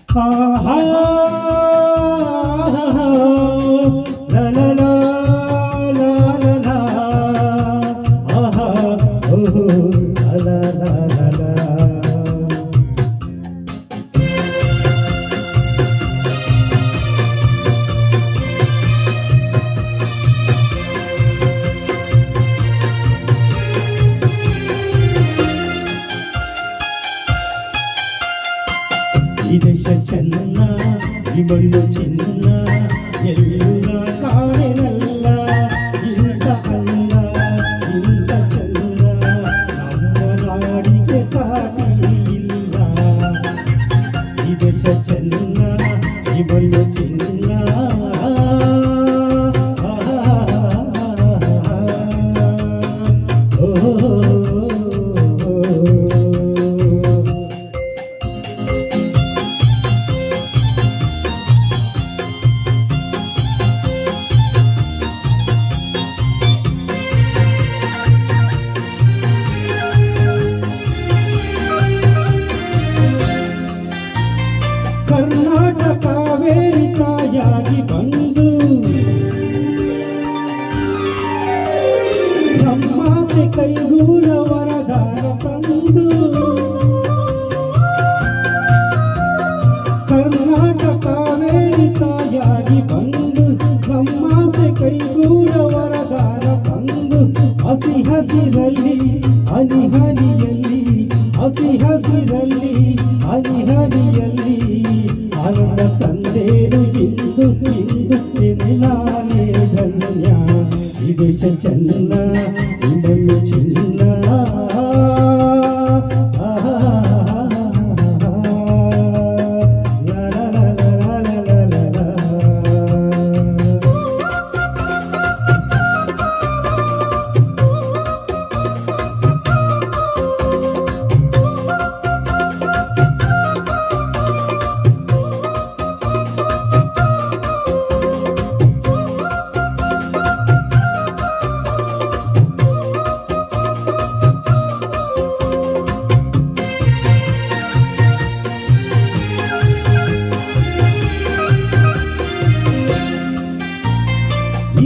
ಆಹಾ ಲಾ ಲಾ ಲಾ ಲಾ ಲಾ ಲಾ ಆಹಾ ಓಹೋ ಲಾ ಲಾ ಲಾ ಲಾ. ಈ ದೇಶ ಚೆನ್ನ ಈ ಮಣ್ಣು ಚಿನ್ನ ಎಲ್ಲ ಕಾಣೆನಲ್ಲ ಇಂಥ ಅನ್ನ ಇಂಥ ಚಂದ ನಮ್ಮ ನಾಡಿಗೆ ಸಾಟಿ ಇಲ್ಲ. ಈ ದೇಶ ಚೆನ್ನ ಈ ಮಣ್ಣು ಚಿನ್ನ ಕರ್ನಾಟಕ ಕಾವೇರಿ ತಾಯಾಗಿ ಬಂದು ನಮ್ಮಾಸೆ ಕೈಗೂಡ ವರದಾನ ತಂದು. ಕರ್ನಾಟಕ ಕಾವೇರಿ ತಾಯಾಗಿ ಬಂದು ನಮ್ಮಾಸೆ ಕೈಗೂಡ ವರದಾನ ತಂದು. ಹಸಿ ಹಸಿರಲ್ಲಿ ಹನಿ ಹನಿಯಲ್ಲಿ ಹಸಿ ಹಸಿರಲ್ಲಿ ಹನಿ ಹನಿಯಲ್ಲಿ ಆನಂದ ತಂದೇನು ಇಂದು ಇಂದು ನಾನೇ ಧನ್ಯ. ಈ ದೇಶ ಚೆನ್ನ ಈ ಮಣ್ಣು ಚಿನ್ನ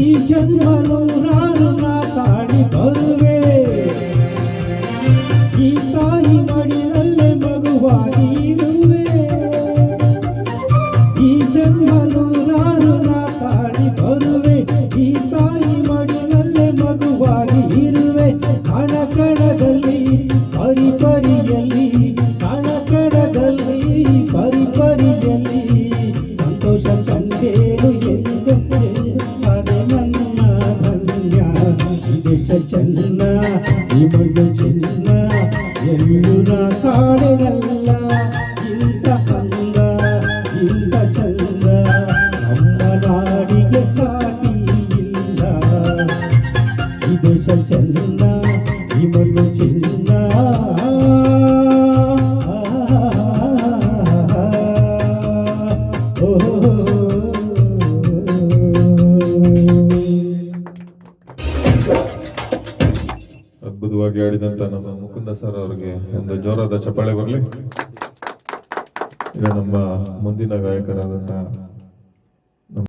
ಈ ಜನ್ಮ ನೂರಾರು ನಾ ತಾಳಿ ಬರುವೆ. ಈ ತಾಯಿ ಮಡಿಲಲ್ಲೇ ಮಗುವಾಗಿ ಇರುವೆ. ಈ ಜನ್ಮ ನೂರಾರು ನಾ ತಾಳಿ ಬರುವೆ. ಈ ತಾಯಿ ಮಡಿಲಲ್ಲೇ ಮಗುವಾಗಿ ಇರುವೆ. ಕಣಕಣದಲ್ಲಿ ಪರಿಪರಿಯಲ್ಲಿ ಕಣಕಣದಲ್ಲಿ ಪರಿಪರಿಯಲ್ಲಿ ಸಂತೋಷ ಕಂಡೇನು ಎಂದು ಚೆನ್ನ ಈ ಮಣ್ಣು ಚಿನ್ನ ಎಲ್ಲೂ ನಾ ಕಾಣೆನಲ್ಲ ಇಂಥ ಅಂದ ಇಂಥ ಚಂದ ನಮ್ಮ ನಾಡಿಗೆ ಸಾಟಿ ಇಲ್ಲ. ಈ ದೇಶ ಚೆನ್ನ ಈ ಮಣ್ಣು ಚಿನ್ನ ಅದ್ಭುತವಾಗಿ ಆಡಿದಂತ ನಮ್ಮ ಮುಕುಂದ ಸರ್ ಅವರಿಗೆ ಒಂದು ಜೋರಾದ ಚಪ್ಪಾಳೆ ಬರಲಿ. ಈಗ ನಮ್ಮ ಮುಂದಿನ ಗಾಯಕರಾದಂತಹ